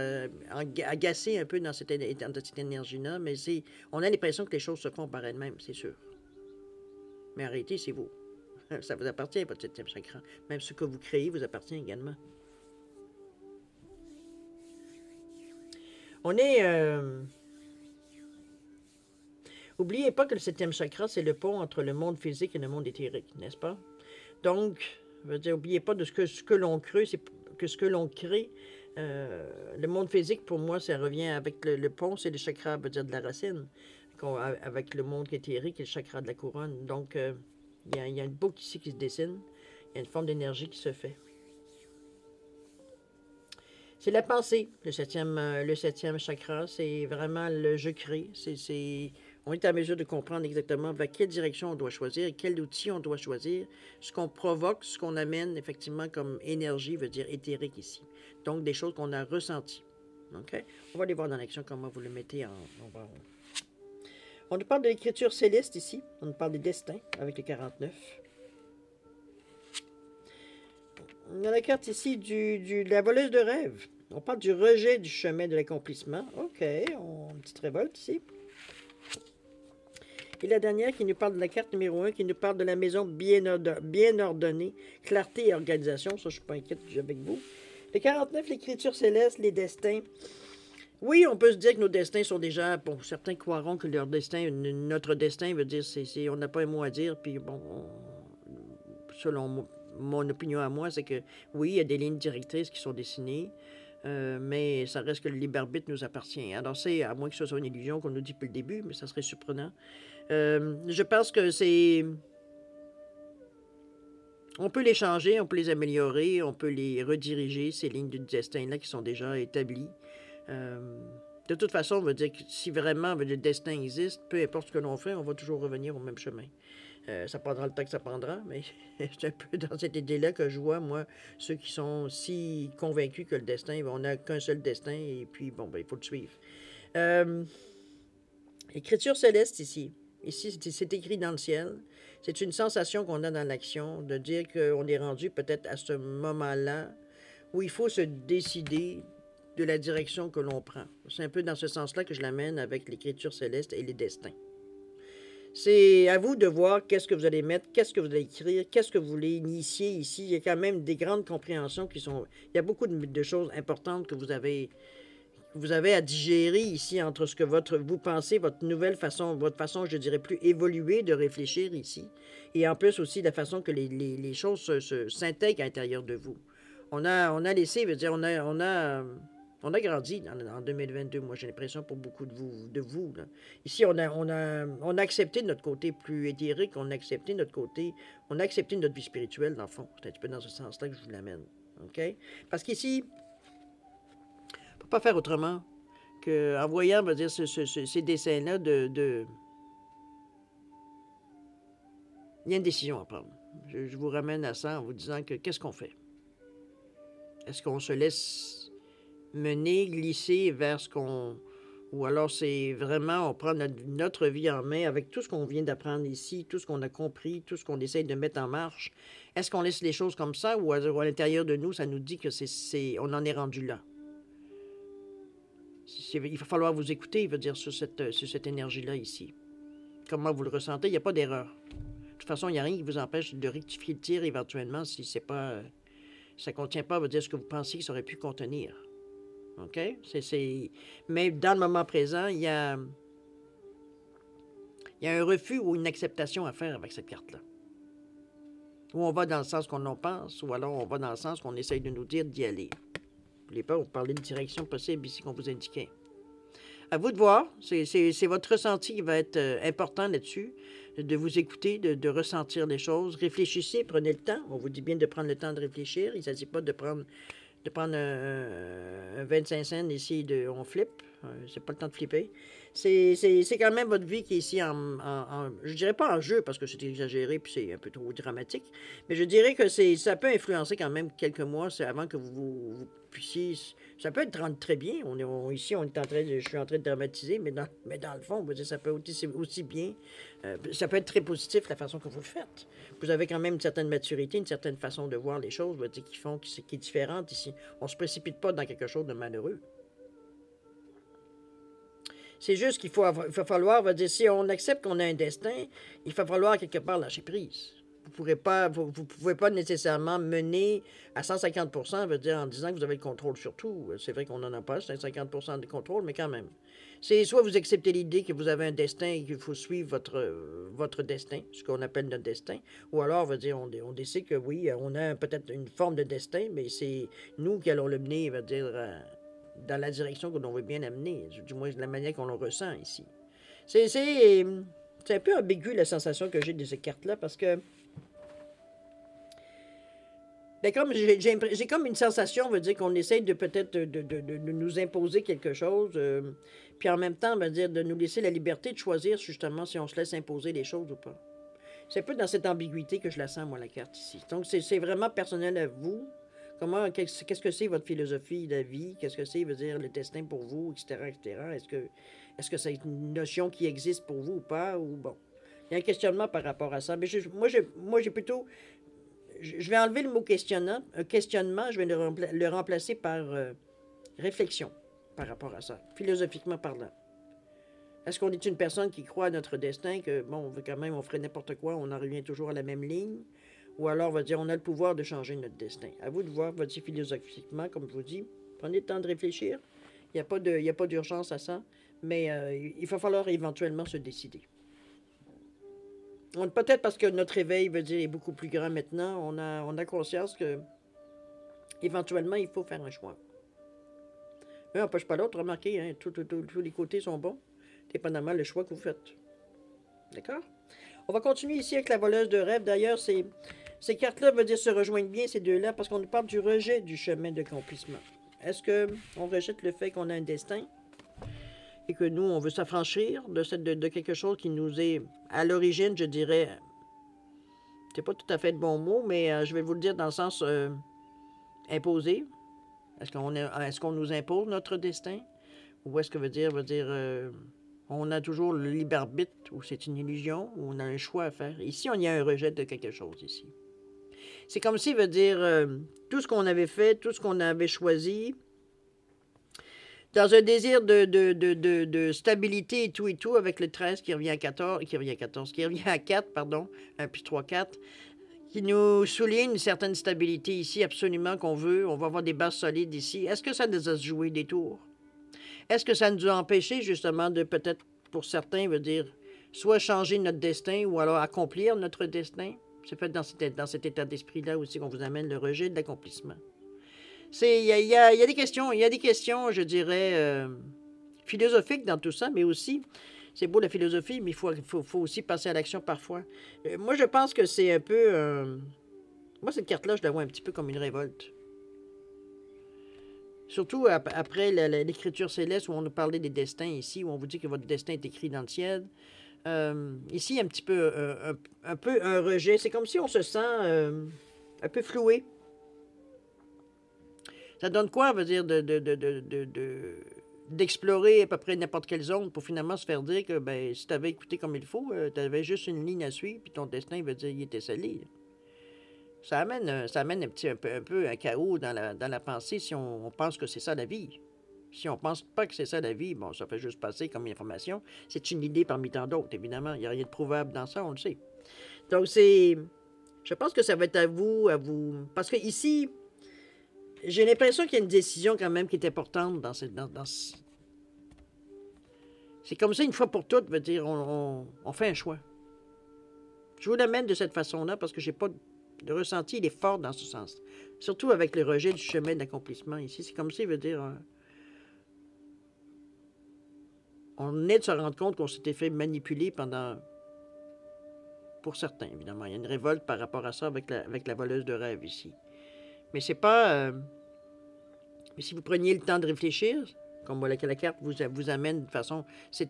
agacer un peu dans cette énergie-là, mais on a l'impression que les choses se font par elles-mêmes, c'est sûr. Mais en réalité, c'est vous. Ça vous appartient, votre septième chakra. Même ce que vous créez vous appartient également. On est... Oubliez pas que le septième chakra, c'est le pont entre le monde physique et le monde éthérique, n'est-ce pas? Donc, je veux dire, n'oubliez pas de ce que l'on crée, c'est que ce que l'on crée, le monde physique, pour moi, ça revient avec le pont, c'est le chakra, veut dire de la racine, avec le monde éthérique et le chakra de la couronne. Donc, il y a une boucle ici qui se dessine, il y a une forme d'énergie qui se fait. C'est la pensée, le septième chakra, c'est vraiment le je crée, on est en mesure de comprendre exactement vers quelle direction on doit choisir et quel outil on doit choisir, ce qu'on provoque, ce qu'on amène effectivement comme énergie, veut dire éthérique ici. Donc, des choses qu'on a ressenties. OK? On va aller voir dans l'action comment vous le mettez en... On nous parle de l'écriture céleste ici, on nous parle des destins avec le 49. On a la carte ici de la voleuse de rêve. On parle du rejet du chemin de l'accomplissement. OK, une petite révolte ici. Et la dernière qui nous parle de la carte numéro 1, qui nous parle de la maison bien ordonnée, clarté et organisation. Ça, je ne suis pas inquiète avec vous. Le 49, l'écriture céleste, les destins. Oui, on peut se dire que nos destins sont déjà... Bon, certains croiront que notre destin veut dire, on n'a pas un mot à dire, puis bon, selon mon opinion à moi, c'est que oui, il y a des lignes directrices qui sont dessinées, mais ça reste que le libre arbitre nous appartient. Alors c'est, à moins que ce soit une illusion qu'on nous dit depuis le début, mais ça serait surprenant. Je pense que c'est... On peut les changer, on peut les améliorer, on peut les rediriger, ces lignes de destin-là qui sont déjà établies. De toute façon, on veut dire que si vraiment le destin existe, peu importe ce que l'on fait, on va toujours revenir au même chemin. Ça prendra le temps que ça prendra, mais c'est un peu dans cette idée-là que je vois, moi, ceux qui sont si convaincus que le destin, on n'a qu'un seul destin, et puis, bon, ben, il faut le suivre. Écriture céleste ici. Ici, c'est écrit dans le ciel. C'est une sensation qu'on a dans l'action, de dire qu'on est rendu peut-être à ce moment-là où il faut se décider de la direction que l'on prend. C'est un peu dans ce sens-là que je l'amène avec l'écriture céleste et les destins. C'est à vous de voir qu'est-ce que vous allez mettre, qu'est-ce que vous allez écrire, qu'est-ce que vous voulez initier ici. Il y a quand même des grandes compréhensions qui sont... Il y a beaucoup de choses importantes que vous avez à digérer ici entre ce que vous pensez, votre façon, je dirais, plus évoluée de réfléchir ici. Et en plus aussi la façon que les choses s'intègrent à l'intérieur de vous. On a laissé, veut dire, on a grandi en 2022, moi j'ai l'impression pour beaucoup de vous. Là. Ici, on a accepté notre côté plus éthérique, on a accepté notre vie spirituelle, dans le fond. C'est un petit peu dans ce sens-là que je vous l'amène. OK? Parce qu'ici, on ne peut pas faire autrement qu'en voyant, on va dire, ces dessins-là il y a une décision à prendre. Je vous ramène à ça en vous disant que qu'est-ce qu'on fait? Est-ce qu'on se laisse mener, glisser vers ce qu'on... Ou alors c'est vraiment, on prend notre vie en main avec tout ce qu'on vient d'apprendre ici, tout ce qu'on a compris, tout ce qu'on essaie de mettre en marche. Est-ce qu'on laisse les choses comme ça ou à l'intérieur de nous, ça nous dit que on en est rendu là? Il va falloir vous écouter, il veut dire, sur cette énergie-là ici. Comment vous le ressentez, il n'y a pas d'erreur. De toute façon, il n'y a rien qui vous empêche de rectifier le tir éventuellement si c'est pas... ça ne contient pas, veut dire, ce que vous pensiez que ça aurait pu contenir. OK? Mais dans le moment présent, il y a un refus ou une acceptation à faire avec cette carte-là. Ou on va dans le sens qu'on en pense, ou alors on va dans le sens qu'on essaye de nous dire d'y aller. N'oubliez pas, vous parlez de direction possible ici qu'on vous indiquait. À vous de voir, c'est votre ressenti qui va être important là-dessus, de vous écouter, de ressentir les choses. Réfléchissez, prenez le temps. On vous dit bien de prendre le temps de réfléchir. Il ne s'agit pas de prendre un 25 cents ici, on flippe. C'est pas le temps de flipper. C'est quand même votre vie qui est ici je dirais pas en jeu, parce que c'est exagéré puis c'est un peu trop dramatique, mais je dirais que ça peut influencer quand même quelques mois avant que vous puissiez Ça peut être très bien. Ici, je suis en train de dramatiser, mais dans le fond, on va dire, ça peut aussi bien. Ça peut être très positif la façon que vous le faites. Vous avez quand même une certaine maturité, une certaine façon de voir les choses, on va dire, qui est différente ici. On ne se précipite pas dans quelque chose de malheureux. C'est juste qu'il il va falloir, on va dire, si on accepte qu'on a un destin, il va falloir quelque part lâcher prise. Vous pouvez pas nécessairement mener à 150%, veut dire, en disant que vous avez le contrôle sur tout. C'est vrai qu'on n'en a pas, c'est un 50% de contrôle, mais quand même. C'est soit vous acceptez l'idée que vous avez un destin et qu'il faut suivre votre destin, ce qu'on appelle notre destin, ou alors, veut dire, on décide que oui, on a peut-être une forme de destin, mais c'est nous qui allons le mener, veut dire, dans la direction que l'on veut bien amener, du moins de la manière qu'on le ressent ici. C'est un peu ambigu la sensation que j'ai de ces cartes-là, parce que ben comme j'ai comme une sensation, on veut dire qu'on essaye de peut-être de nous imposer quelque chose, puis en même temps, on va dire de nous laisser la liberté de choisir justement si on se laisse imposer les choses ou pas. C'est un peu dans cette ambiguïté que je la sens, moi, la carte ici. Donc, c'est vraiment personnel à vous. Qu'est-ce que c'est votre philosophie de la vie? Qu'est-ce que c'est, veut dire, le destin pour vous, etc., etc.? Est-ce que c'est une notion qui existe pour vous ou pas? Ou bon, il y a un questionnement par rapport à ça. Mais moi, j'ai plutôt... Je vais enlever le mot questionnement, je vais le remplacer par réflexion par rapport à ça, philosophiquement parlant. Est-ce qu'on est une personne qui croit à notre destin, que, bon, on veut quand même, on ferait n'importe quoi, on en revient toujours à la même ligne? Ou alors, on va dire, on a le pouvoir de changer notre destin. À vous de voir, va dire, philosophiquement, comme je vous dis, prenez le temps de réfléchir. Il n'y a pas d'urgence à ça, mais il va falloir éventuellement se décider. Peut-être parce que notre réveil, veut dire, est beaucoup plus grand maintenant, on a conscience que éventuellement, il faut faire un choix. Mais on n'empêche pas l'autre, remarquez, hein, tous les côtés sont bons, dépendamment le choix que vous faites. D'accord? On va continuer ici avec la voleuse de rêve. D'ailleurs, ces cartes-là veulent dire se rejoignent bien, ces deux-là, parce qu'on nous parle du rejet du chemin d'accomplissement. Est-ce qu'on rejette le fait qu'on a un destin et que nous, on veut s'affranchir de quelque chose qui nous est, à l'origine, je dirais, c'est pas tout à fait le bon mot, mais je vais vous le dire dans le sens imposé. Est-ce qu'on nous impose notre destin? Ou est-ce que veut dire on a toujours le libre arbitre, ou c'est une illusion, ou on a un choix à faire? Ici, il y a un rejet de quelque chose, ici. C'est comme si, veut dire, tout ce qu'on avait fait, tout ce qu'on avait choisi, dans un désir de stabilité et tout, avec le 13 qui revient à 14, qui revient à 4, pardon, 1 puis 3, 4, qui nous souligne une certaine stabilité ici, absolument qu'on veut. On va avoir des bases solides ici. Est-ce que ça nous a joué des tours? Est-ce que ça nous a empêché, justement, de peut-être, pour certains, veut dire, soit changer notre destin ou alors accomplir notre destin? C'est peut-être dans cet état d'esprit-là aussi qu'on vous amène le rejet de l'accomplissement. Il y a des questions, je dirais, philosophiques dans tout ça, mais aussi, c'est beau la philosophie, mais il faut aussi passer à l'action parfois. Moi, je pense que c'est un peu... moi, cette carte-là, je la vois un petit peu comme une révolte. Surtout après l'écriture céleste où on nous parlait des destins ici, où on vous dit que votre destin est écrit dans le ciel. Ici, un petit peu un peu un rejet. C'est comme si on se sent un peu floué. Ça donne quoi, on va dire, d'explorer à peu près n'importe quelle zone pour finalement se faire dire que ben, si tu avais écouté comme il faut, tu avais juste une ligne à suivre, puis ton destin, veut dire, il était scellé. Ça amène un peu un chaos dans la pensée si on pense que c'est ça la vie. Si on pense pas que c'est ça la vie, bon, ça fait juste passer comme information. C'est une idée parmi tant d'autres, évidemment. Il n'y a rien de prouvable dans ça, on le sait. Donc, je pense que ça va être à vous. Parce que ici, j'ai l'impression qu'il y a une décision quand même qui est importante dans c'est comme ça, une fois pour toutes, veut dire, on fait un choix. Je vous l'amène de cette façon-là parce que j'ai pas de ressenti, il est fort dans ce sens. Surtout avec le rejet du chemin d'accomplissement ici. C'est comme ça, il veut dire... on est de se rendre compte qu'on s'était fait manipuler pendant... Pour certains, évidemment. Il y a une révolte par rapport à ça avec la voleuse de rêve ici. Mais c'est pas... mais si vous preniez le temps de réfléchir, comme voilà que la carte vous amène de toute façon... ça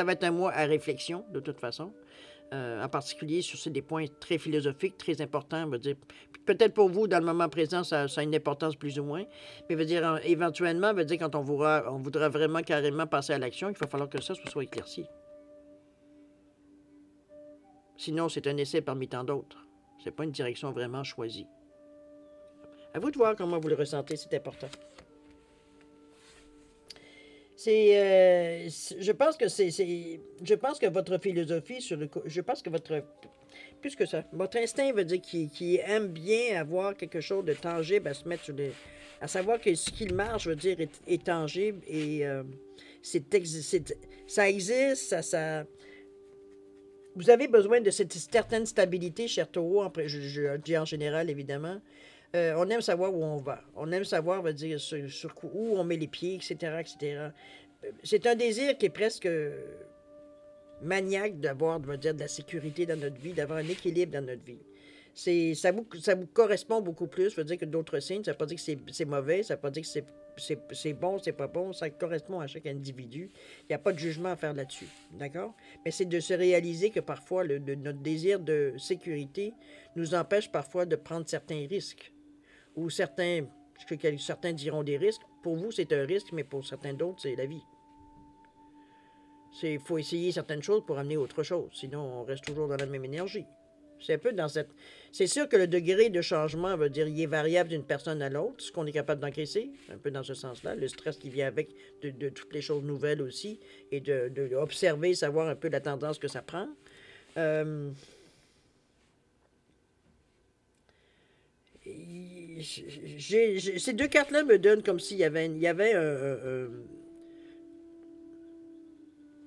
va être un mois à réflexion, de toute façon. en particulier sur des points très philosophiques, très importants. Veut dire, peut-être pour vous, dans le moment présent, ça a une importance plus ou moins, mais veut dire, éventuellement, veut dire, quand on voudra vraiment carrément passer à l'action, il va falloir que ça soit éclairci. Sinon, c'est un essai parmi tant d'autres. C'est pas une direction vraiment choisie. À vous de voir comment vous le ressentez, c'est important. Je pense que je pense que votre philosophie je pense que plus que ça, votre instinct veut dire qu'il aime bien avoir quelque chose de tangible à se mettre à savoir que ce qu'il marche, veut dire, est tangible et ça existe, vous avez besoin de cette certaine stabilité, cher Taureau, je dis en général, évidemment. On aime savoir où on va. On aime savoir, veut dire, où on met les pieds, etc., etc. C'est un désir qui est presque maniaque d'avoir, veut dire, de la sécurité dans notre vie, d'avoir un équilibre dans notre vie. Ça vous correspond beaucoup plus, veut dire, que d'autres signes. Ça ne veut pas dire que c'est mauvais, ça ne veut pas dire que c'est bon, c'est pas bon. Ça correspond à chaque individu. Il n'y a pas de jugement à faire là-dessus. D'accord? Mais c'est de se réaliser que parfois, notre désir de sécurité nous empêche parfois de prendre certains risques. Ou certains diront des risques. Pour vous, c'est un risque, mais pour certains d'autres, c'est la vie. Il faut essayer certaines choses pour amener autre chose. Sinon, on reste toujours dans la même énergie. C'est un peu dans cette... C'est sûr que le degré de changement veut dire qu'il est variable d'une personne à l'autre, ce qu'on est capable d'encaisser, un peu dans ce sens-là. Le stress qui vient avec de toutes les choses nouvelles aussi, et d'observer, savoir un peu la tendance que ça prend. Ces deux cartes-là me donnent comme s'il y avait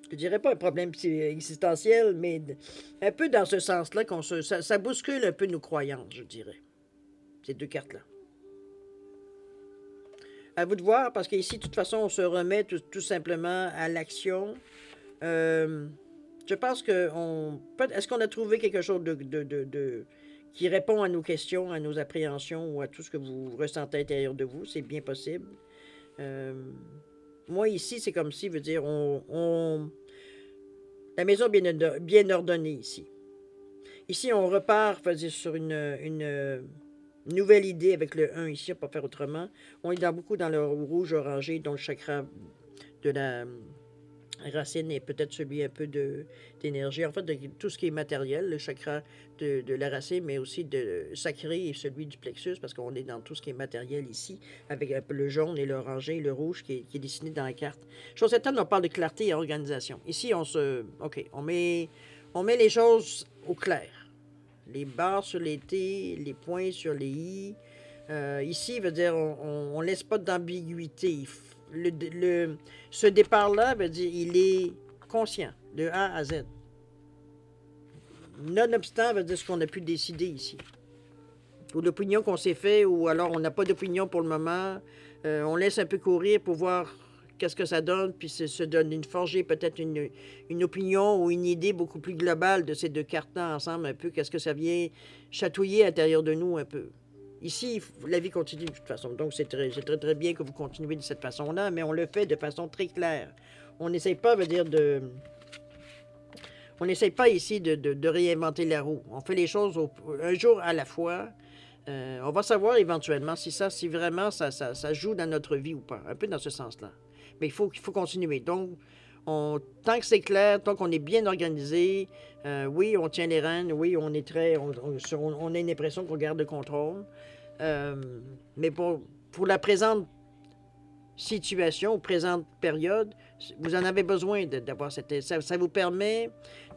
je dirais pas un problème existentiel, mais un peu dans ce sens-là, ça bouscule un peu nos croyances, je dirais. Ces deux cartes-là. À vous de voir, parce qu'ici, de toute façon, on se remet tout simplement à l'action. Je pense que est-ce qu'on a trouvé quelque chose qui répond à nos questions, à nos appréhensions ou à tout ce que vous ressentez à l'intérieur de vous? C'est bien possible. Moi, ici, c'est comme si, veut dire, la maison est bien ordonnée ici. Ici, on repart, veut dire, sur une nouvelle idée avec le 1 ici, on ne peut pas faire autrement. On est beaucoup dans le rouge orangé, dont le chakra de la racine est peut-être celui un peu d'énergie. En fait, de tout ce qui est matériel, le chakra de la racine, mais aussi de sacré et celui du plexus, parce qu'on est dans tout ce qui est matériel ici, avec un peu le jaune et l'orangé et le rouge qui est dessiné dans la carte. Chose certaine, on parle de clarté et organisation. Ici, on met les choses au clair. Les barres sur les T, les points sur les I. Ici, veut dire, on laisse pas d'ambiguïté. Ce départ-là veut dire il est conscient, de A à Z. Nonobstant veut dire ce qu'on a pu décider ici. Ou l'opinion qu'on s'est fait, ou alors on n'a pas d'opinion pour le moment. On laisse un peu courir pour voir qu'est-ce que ça donne, puis se donne forger peut-être une opinion ou une idée beaucoup plus globale de ces deux cartes-là ensemble, un peu, qu'est-ce que ça vient chatouiller à l'intérieur de nous un peu. Ici, la vie continue de toute façon. Donc, c'est très, très bien que vous continuez de cette façon-là, mais on le fait de façon très claire. On n'essaye pas, veut dire, on n'essaye pas ici de réinventer la roue. On fait les choses un jour à la fois. On va savoir éventuellement si vraiment ça joue dans notre vie ou pas. Un peu dans ce sens-là. Mais il faut continuer. Donc, tant que c'est clair, tant qu'on est bien organisé, oui, on tient les rênes, oui, on a une impression qu'on garde le contrôle. Mais pour la présente situation, ou présente période, vous en avez besoin d'avoir ça vous permet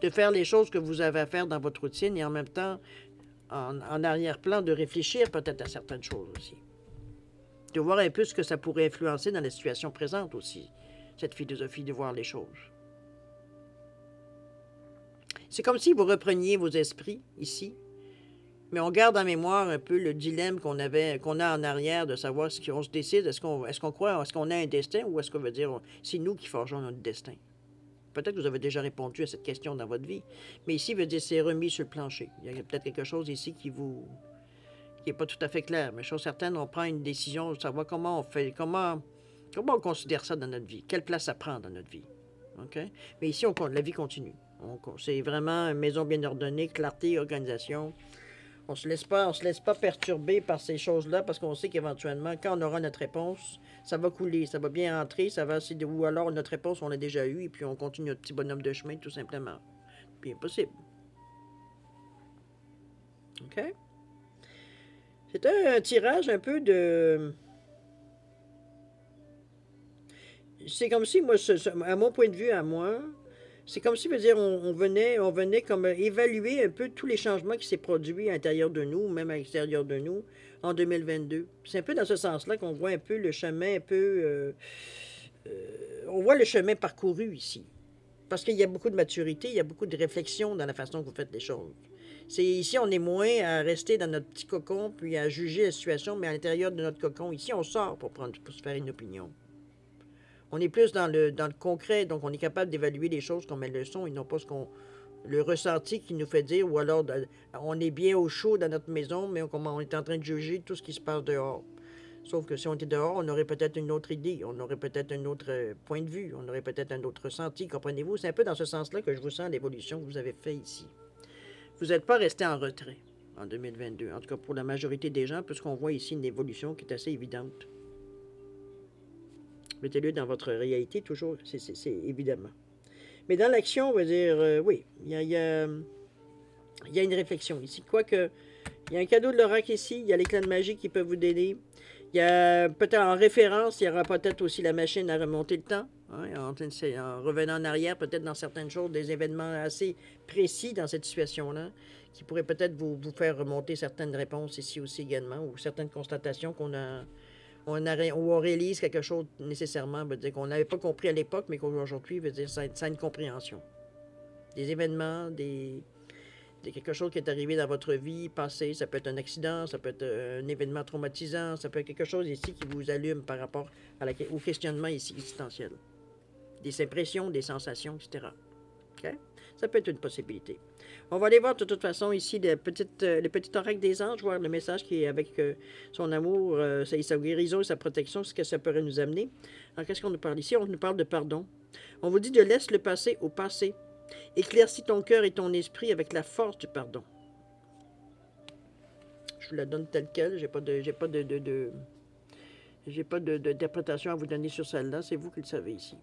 de faire les choses que vous avez à faire dans votre routine et en même temps, en arrière-plan, de réfléchir peut-être à certaines choses aussi. De voir un peu ce que ça pourrait influencer dans la situation présente aussi, cette philosophie de voir les choses. C'est comme si vous repreniez vos esprits ici, mais on garde en mémoire un peu le dilemme qu'on a en arrière de savoir si on se décide, est-ce qu'on croit, est-ce qu'on a un destin ou est-ce qu'on veut dire c'est nous qui forgeons notre destin. Peut-être que vous avez déjà répondu à cette question dans votre vie, mais ici, veut dire c'est remis sur le plancher. Il y a peut-être quelque chose ici qui n'est pas tout à fait clair, mais chose certaine, on prend une décision de savoir comment on considère ça dans notre vie, quelle place ça prend dans notre vie. Okay? Mais ici, la vie continue. C'est vraiment une maison bien ordonnée, clarté, organisation. On se laisse pas perturber par ces choses-là parce qu'on sait qu'éventuellement, quand on aura notre réponse, ça va couler, ça va bien rentrer, ça va ou alors notre réponse on l'a déjà eue et puis on continue notre petit bonhomme de chemin tout simplement. Bien possible. OK? C'est un tirage un peu de. C'est comme si, moi, à mon point de vue, à moi, c'est comme si, veut dire, on venait comme évaluer un peu tous les changements qui s'est produits à l'intérieur de nous, même à l'extérieur de nous, en 2022. C'est un peu dans ce sens-là qu'on voit un peu le chemin, un peu... on voit le chemin parcouru ici. Parce qu'il y a beaucoup de maturité, il y a beaucoup de réflexion dans la façon que vous faites les choses. C'est ici, on est moins à rester dans notre petit cocon, puis à juger la situation, mais à l'intérieur de notre cocon, ici, on sort pour se faire une opinion. On est plus dans le concret, donc on est capable d'évaluer les choses comme elles le sont et non pas le ressenti qui nous fait dire, ou alors on est bien au chaud dans notre maison, mais on est en train de juger tout ce qui se passe dehors. Sauf que si on était dehors, on aurait peut-être une autre idée, on aurait peut-être un autre point de vue, on aurait peut-être un autre ressenti, comprenez-vous? C'est un peu dans ce sens-là que je vous sens l'évolution que vous avez fait ici. Vous n'êtes pas resté en retrait en 2022, en tout cas pour la majorité des gens, puisqu'on voit ici une évolution qui est assez évidente. Mettez-le dans votre réalité, toujours, c'est évidemment. Mais dans l'action, on va dire, oui, il y a une réflexion ici. Quoique, il y a un cadeau de l'oracle ici, il y a l'éclat de magie qui peut vous aider. Il y a peut-être en référence, il y aura peut-être aussi la machine à remonter le temps, hein, en revenant en arrière, peut-être dans certaines choses, des événements assez précis dans cette situation-là, qui pourraient peut-être vous faire remonter certaines réponses ici aussi également, ou certaines constatations où on réalise quelque chose nécessairement, veut dire qu'on n'avait pas compris à l'époque, mais qu'aujourd'hui, veut dire ça a une compréhension. Des événements, quelque chose qui est arrivé dans votre vie passée, ça peut être un accident, ça peut être un événement traumatisant, ça peut être quelque chose ici qui vous allume par rapport au questionnement ici existentiel. Des impressions, des sensations, etc. Okay? Ça peut être une possibilité. On va aller voir de toute façon ici le petit oracle des anges, voir le message qui est avec son amour, sa guérison et sa protection, ce que ça pourrait nous amener. Alors, qu'est-ce qu'on nous parle ici? On nous parle de pardon. On vous dit de laisser le passé au passé. Éclaircis ton cœur et ton esprit avec la force du pardon. Je vous la donne telle quelle. J'ai pas d'interprétation à vous donner sur celle-là. C'est vous qui le savez ici.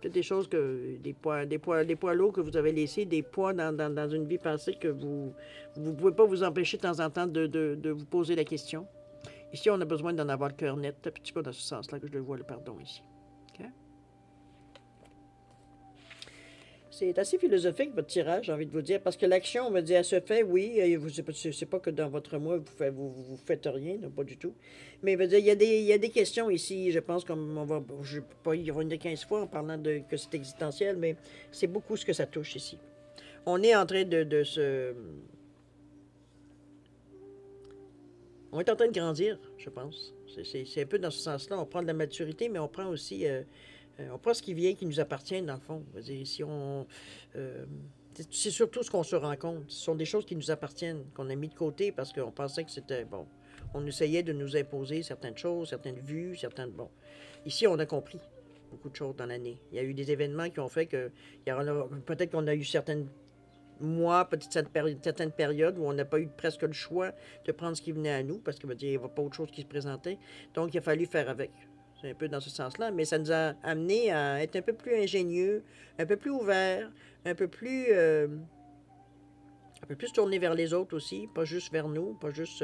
Peut-être des choses des poids lourds que vous avez laissés, des poids dans une vie passée que vous ne pouvez pas vous empêcher de temps en temps de vous poser la question. Ici, on a besoin d'en avoir le cœur net, un petit peu dans ce sens-là que je le vois, le pardon ici. Okay? C'est assez philosophique, votre tirage, j'ai envie de vous dire, parce que l'action, on va dire, elle se fait, oui, c'est pas que dans votre moi, vous faites rien, non, pas du tout. Mais veut dire, il y a des questions ici, je pense, comme je ne peux pas y revenir 15 fois en parlant que c'est existentiel, mais c'est beaucoup ce que ça touche ici. On est en train de se... On est en train de grandir, je pense. C'est un peu dans ce sens-là. On prend de la maturité, mais on prend aussi... on prend ce qui vient, qui nous appartient, dans le fond. Si c'est surtout ce qu'on se rend compte. Ce sont des choses qui nous appartiennent, qu'on a mis de côté parce qu'on pensait que c'était... Bon, on essayait de nous imposer certaines choses, certaines vues, certaines... Bon, ici, on a compris beaucoup de choses dans l'année. Il y a eu des événements qui ont fait que... Peut-être qu'on a eu certaines peut-être certaines périodes où on n'a pas eu presque le choix de prendre ce qui venait à nous, parce qu'il n'y avait pas autre chose qui se présentait. Donc, il a fallu faire avec. C'est un peu dans ce sens-là, mais ça nous a amené à être un peu plus ingénieux, un peu plus ouvert, un peu plus tourné vers les autres aussi, pas juste vers nous, pas juste...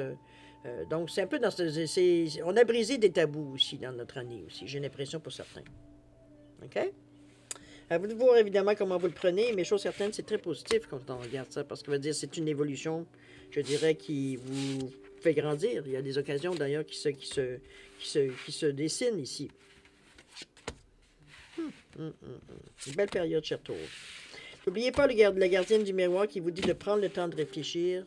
donc, c'est un peu dans ce... On a brisé des tabous aussi dans notre année aussi, j'ai l'impression pour certains. OK? À vous de voir évidemment comment vous le prenez, mais chose certaine, c'est très positif quand on regarde ça, parce que veut dire c'est une évolution, je dirais, qui vous fait grandir. Il y a des occasions d'ailleurs qui se dessinent ici. Une belle période, cher Tour. N'oubliez pas la gardienne du miroir qui vous dit de prendre le temps de réfléchir.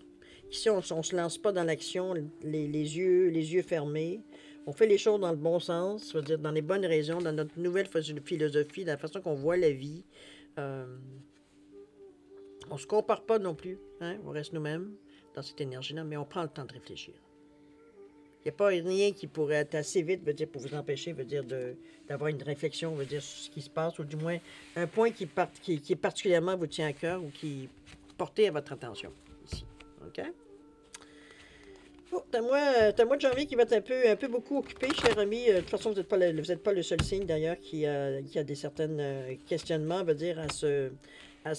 Ici, on ne se lance pas dans l'action, les yeux fermés. On fait les choses dans le bon sens, c'est-à-dire dans les bonnes raisons, dans notre nouvelle philosophie, dans la façon qu'on voit la vie. On ne se compare pas non plus, hein? On reste nous-mêmes dans cette énergie-là, mais on prend le temps de réfléchir. Il n'y a pas rien qui pourrait être assez vite, veut dire, pour vous empêcher, veut dire, d'avoir une réflexion, veut dire, sur ce qui se passe, ou du moins un point qui particulièrement vous tient à cœur ou qui porté à votre attention ici. OK? Oh, t'as moi de janvier qui va être un peu beaucoup occupé, cher ami. De toute façon, vous êtes pas le seul signe, d'ailleurs, qui a des certains questionnements, veut dire, à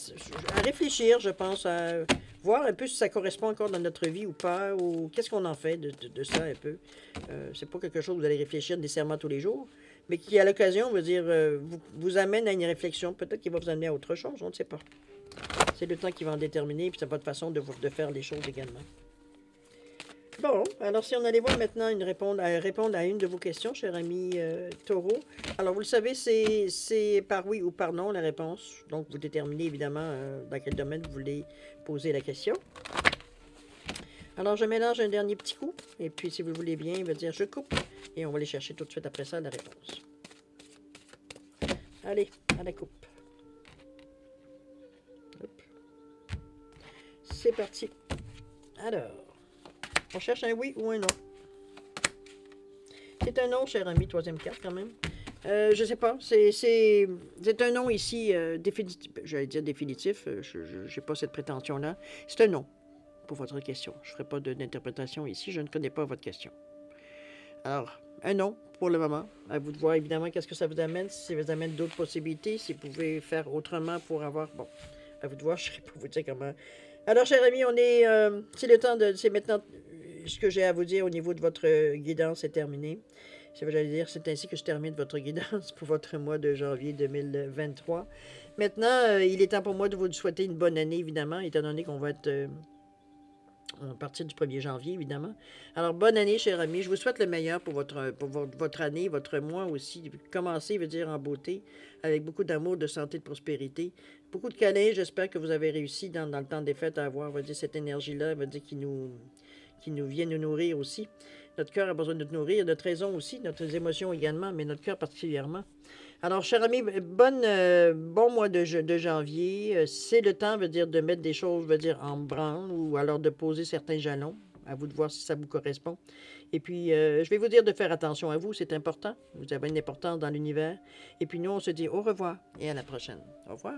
réfléchir, je pense, à voir un peu si ça correspond encore dans notre vie ou pas, ou qu'est-ce qu'on en fait de ça un peu. C'est pas quelque chose que vous allez réfléchir nécessairement tous les jours, mais qui, à l'occasion, veut dire, vous amène à une réflexion. Peut-être qu'il va vous amener à autre chose, on ne sait pas. C'est le temps qui va en déterminer, puis c'est votre façon de faire les choses également. Bon, alors si on allait voir maintenant répondre à une de vos questions, cher ami Taureau. Alors, vous le savez, c'est par oui ou par non la réponse. Donc, vous déterminez évidemment dans quel domaine vous voulez poser la question. Alors, je mélange un dernier petit coup. Et puis, si vous le voulez bien, il va dire je coupe. Et on va aller chercher tout de suite après ça la réponse. Allez, à la coupe. Hop. C'est parti. Alors. On cherche un oui ou un non. C'est un non, cher ami, troisième carte quand même. Je sais pas, c'est un non ici, définitif. J'allais dire définitif, je n'ai pas cette prétention-là. C'est un non pour votre question. Je ne ferai pas d'interprétation ici, je ne connais pas votre question. Alors, un non pour le moment. À vous de voir évidemment qu'est-ce que ça vous amène, si ça vous amène d'autres possibilités, si vous pouvez faire autrement pour avoir... Bon, à vous de voir, je ne sais pas vous dire comment... Alors, cher ami, on est... c'est le temps de... C'est maintenant... Ce que j'ai à vous dire au niveau de votre guidance est terminé. J'allais dire, c'est ainsi que je termine votre guidance pour votre mois de janvier 2023. Maintenant, il est temps pour moi de vous souhaiter une bonne année, évidemment, étant donné qu'on va être à partir du 1er janvier, évidemment. Alors, bonne année, cher ami. Je vous souhaite le meilleur pour votre année, votre mois aussi. Commencez, veut dire, en beauté, avec beaucoup d'amour, de santé, de prospérité. Beaucoup de câlins. J'espère que vous avez réussi dans le temps des fêtes à avoir, veut dire, cette énergie-là, veut dire, qui nous vient nous nourrir aussi. Notre cœur a besoin de nous nourrir, notre raison aussi, notre émotions également, mais notre cœur particulièrement. Alors, cher ami, bon mois de janvier. C'est le temps, veut dire, de mettre des choses, veut dire, en branle ou alors de poser certains jalons. À vous de voir si ça vous correspond. Et puis, je vais vous dire de faire attention à vous, c'est important. Vous avez une importance dans l'univers. Et puis, nous, on se dit au revoir et à la prochaine. Au revoir.